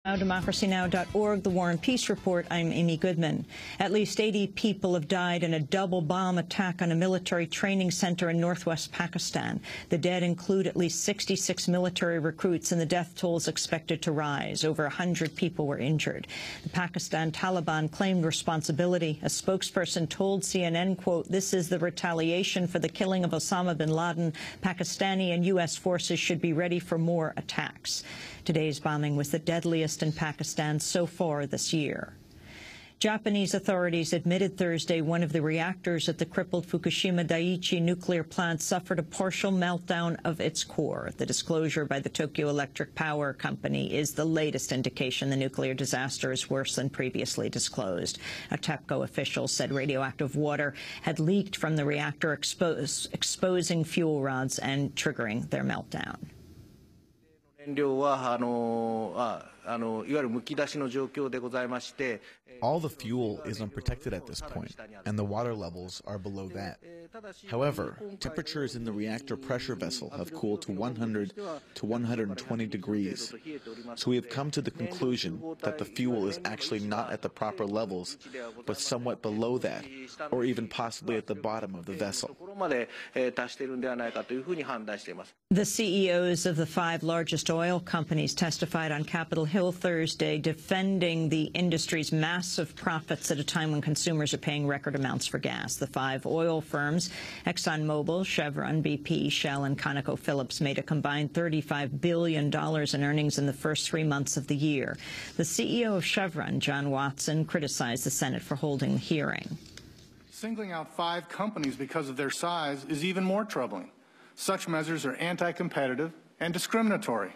Now, democracynow.org, The War and Peace Report. I'm Amy Goodman. At least 80 people have died in a double bomb attack on a military training center in northwest Pakistan. The dead include at least 66 military recruits, and the death toll is expected to rise. Over 100 people were injured. The Pakistan Taliban claimed responsibility. A spokesperson told CNN, quote, "This is the retaliation for the killing of Osama bin Laden. Pakistani and U.S. forces should be ready for more attacks." Today's bombing was the deadliest in Pakistan so far this year. Japanese authorities admitted Thursday one of the reactors at the crippled Fukushima Daiichi nuclear plant suffered a partial meltdown of its core. The disclosure by the Tokyo Electric Power Company is the latest indication the nuclear disaster is worse than previously disclosed. A TEPCO official said radioactive water had leaked from the reactor, exposing fuel rods and triggering their meltdown. All the fuel is unprotected at this point, and the water levels are below that. However, temperatures in the reactor pressure vessel have cooled to 100 to 120 degrees, so we have come to the conclusion that the fuel is actually not at the proper levels, but somewhat below that, or even possibly at the bottom of the vessel. The CEOs of the 5 largest oil companies testified on Capitol Hill Thursday, defending the industry's massive profits at a time when consumers are paying record amounts for gas. The 5 oil firms, ExxonMobil, Chevron, BP, Shell, and ConocoPhillips, made a combined $35 billion in earnings in the first 3 months of the year. The CEO of Chevron, John Watson, criticized the Senate for holding the hearing. Singling out 5 companies because of their size is even more troubling. Such measures are anti-competitive and discriminatory.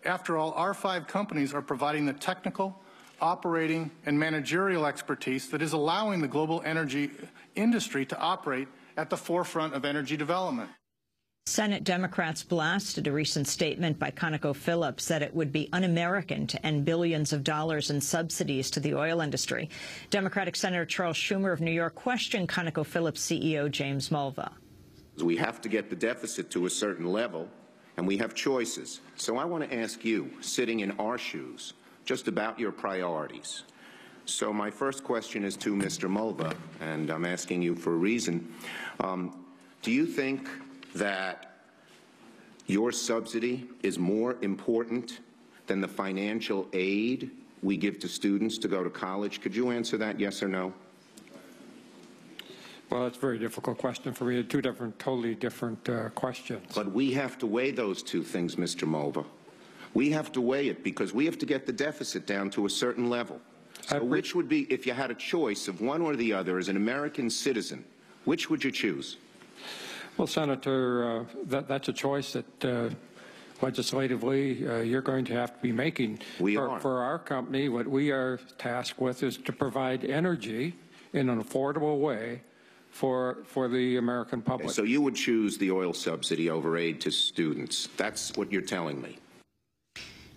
After all, our 5 companies are providing the technical, operating, and managerial expertise that is allowing the global energy industry to operate at the forefront of energy development. Senate Democrats blasted a recent statement by ConocoPhillips that it would be un-American to end billions of dollars in subsidies to the oil industry. Democratic Senator Charles Schumer of New York questioned ConocoPhillips CEO James Mulva. We have to get the deficit to a certain level, and we have choices. So I want to ask you, sitting in our shoes, just about your priorities. So my first question is to Mr. Mulva, and I'm asking you for a reason. Do you think that your subsidy is more important than the financial aid we give to students to go to college? Could you answer that, yes or no? Well, that's a very difficult question for me. 2 totally different questions. But we have to weigh those 2 things, Mr. Mulva. We have to weigh it because we have to get the deficit down to a certain level. So which would be, if you had a choice of one or the other as an American citizen, which would you choose? Well, Senator, that's a choice that legislatively you're going to have to be making. For our company, what we are tasked with is to provide energy in an affordable way for the American public. So you would choose the oil subsidy over aid to students. That's what you're telling me.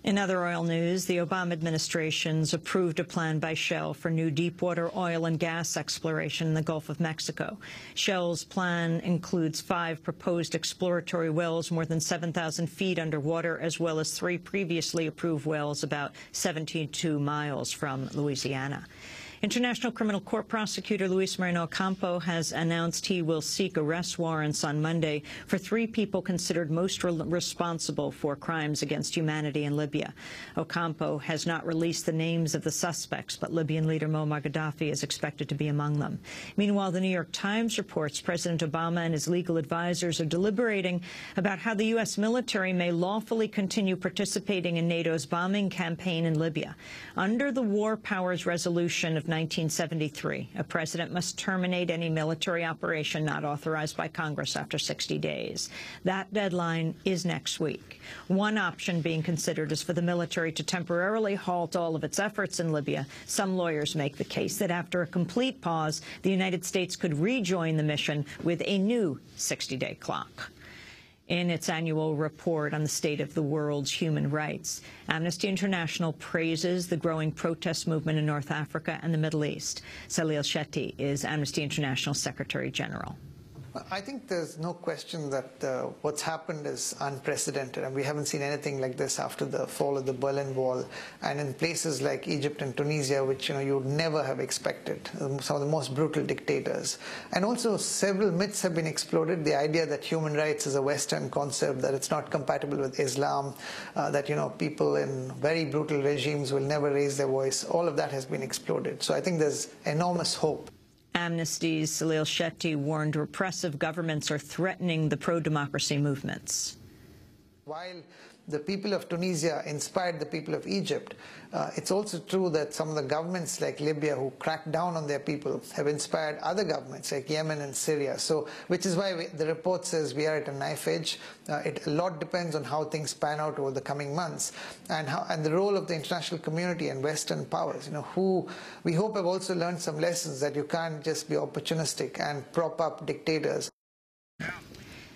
In other oil news, the Obama administration's approved a plan by Shell for new deepwater oil and gas exploration in the Gulf of Mexico. Shell's plan includes 5 proposed exploratory wells more than 7,000 feet underwater, as well as 3 previously approved wells about 72 miles from Louisiana. International Criminal Court prosecutor Luis Moreno Ocampo has announced he will seek arrest warrants on Monday for 3 people considered most responsible for crimes against humanity in Libya. Ocampo has not released the names of the suspects, but Libyan leader Muammar Gaddafi is expected to be among them. Meanwhile, the New York Times reports President Obama and his legal advisors are deliberating about how the U.S. military may lawfully continue participating in NATO's bombing campaign in Libya. Under the War Powers Resolution of 1973, a president must terminate any military operation not authorized by Congress after 60 days. That deadline is next week. One option being considered is for the military to temporarily halt all of its efforts in Libya. Some lawyers make the case that after a complete pause, the United States could rejoin the mission with a new 60-day clock. In its annual report on the state of the world's human rights, Amnesty International praises the growing protest movement in North Africa and the Middle East. Salil Shetty is Amnesty International Secretary General. I think there's no question that what's happened is unprecedented, and we haven't seen anything like this after the fall of the Berlin Wall, and in places like Egypt and Tunisia, which you would never have expected, some of the most brutal dictators. And also several myths have been exploded. The idea that human rights is a Western concept, that it's not compatible with Islam, that people in very brutal regimes will never raise their voice. All of that has been exploded. So I think there's enormous hope. Amnesty's Salil Shetty warned repressive governments are threatening the pro-democracy movements. While the people of Tunisia inspired the people of Egypt, it's also true that some of the governments like Libya who cracked down on their people have inspired other governments like Yemen and Syria. So, which is why the report says we are at a knife edge. A lot depends on how things pan out over the coming months, and the role of the international community and Western powers, who we hope have also learned some lessons that you can't just be opportunistic and prop up dictators.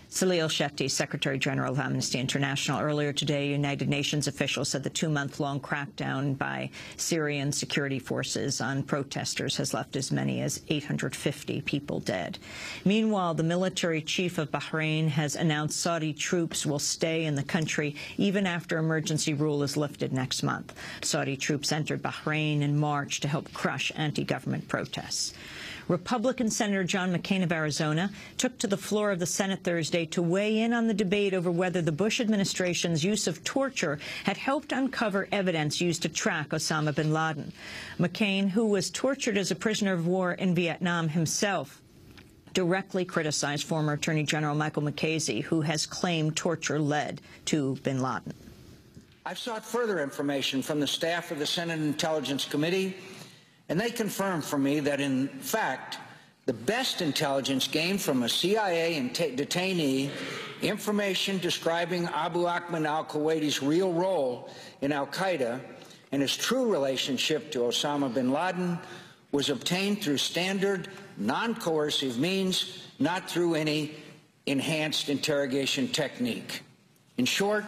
Salil Shetty, Secretary General of Amnesty International. Earlier today, United Nations officials said the 2-month-long crackdown by Syrian security forces on protesters has left as many as 850 people dead. Meanwhile, the military chief of Bahrain has announced Saudi troops will stay in the country even after emergency rule is lifted next month. Saudi troops entered Bahrain in March to help crush anti-government protests. Republican Senator John McCain of Arizona took to the floor of the Senate Thursday to weigh in on the debate over whether the Bush administration's use of torture had helped uncover evidence used to track Osama bin Laden. McCain, who was tortured as a prisoner of war in Vietnam himself, directly criticized former Attorney General Michael Mukasey, who has claimed torture led to bin Laden. I've sought further information from the staff of the Senate Intelligence Committee, and they confirmed for me that, in fact, the best intelligence gained from a CIA detainee, information describing Abu Ahmed al-Kuwaiti's real role in al-Qaeda and his true relationship to Osama bin Laden, was obtained through standard, non-coercive means, not through any enhanced interrogation technique. In short,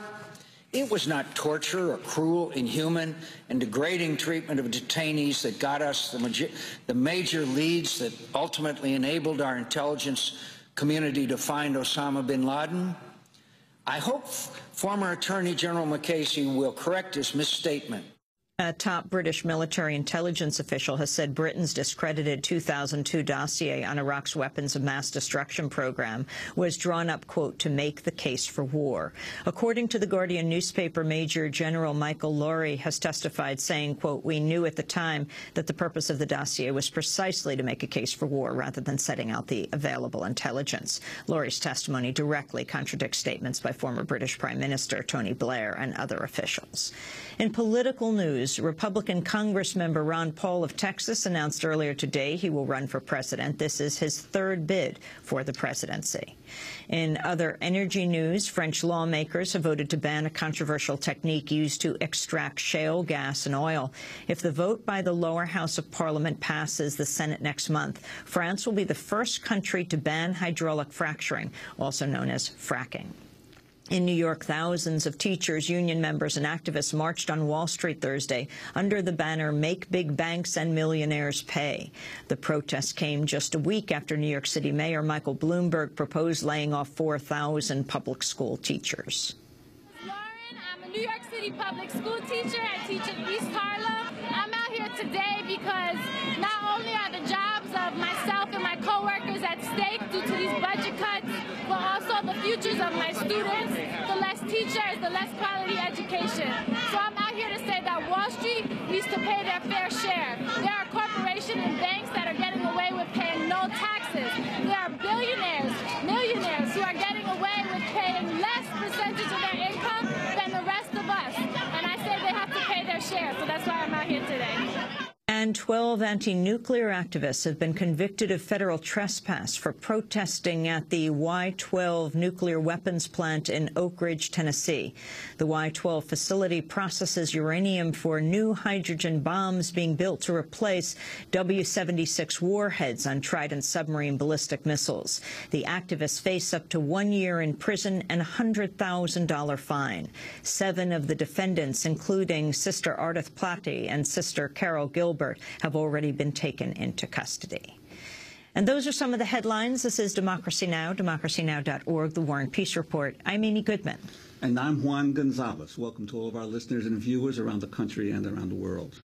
it was not torture or cruel, inhuman, and degrading treatment of detainees that got us the major leads that ultimately enabled our intelligence community to find Osama bin Laden. I hope former Attorney General Mukasey will correct his misstatement. A top British military intelligence official has said Britain's discredited 2002 dossier on Iraq's weapons of mass destruction program was drawn up, quote, to make the case for war. According to the Guardian newspaper, Major General Michael Laurie has testified, saying, quote, we knew at the time that the purpose of the dossier was precisely to make a case for war rather than setting out the available intelligence. Laurie's testimony directly contradicts statements by former British Prime Minister Tony Blair and other officials. In political news, Republican Congressmember Ron Paul of Texas announced earlier today he will run for president. This is his third bid for the presidency. In other energy news, French lawmakers have voted to ban a controversial technique used to extract shale gas and oil. If the vote by the lower house of parliament passes the Senate next month, France will be the first country to ban hydraulic fracturing, also known as fracking. In New York, thousands of teachers, union members, and activists marched on Wall Street Thursday under the banner "Make Big Banks and Millionaires Pay." The protest came just a week after New York City Mayor Michael Bloomberg proposed laying off 4,000 public school teachers. Lauren, I'm a New York City public school teacher. I teach in East Harlem. I'm out here today because not only are the jobs of myself and my coworkers at stake due to these budget cuts, but also the futures of my students. The less teachers, the less quality education. So I'm out here to say that Wall Street needs to pay their fair share. There are corporations and banks that are getting away with paying no taxes. There are billionaires, millionaires who are getting away with paying less percentage of their income than the rest of us. And I say they have to pay their share, so that's why I'm out here today. And 12 anti-nuclear activists have been convicted of federal trespass for protesting at the Y-12 nuclear weapons plant in Oak Ridge, Tennessee. The Y-12 facility processes uranium for new hydrogen bombs being built to replace W-76 warheads on Trident submarine ballistic missiles. The activists face up to 1 year in prison and a $100,000 fine. 7 of the defendants, including Sister Ardith Platte and Sister Carol Gilbert, have already been taken into custody. And those are some of the headlines. This is Democracy Now!, democracynow.org, The War and Peace Report. I'm Amy Goodman. And I'm Juan Gonzalez. Welcome to all of our listeners and viewers around the country and around the world.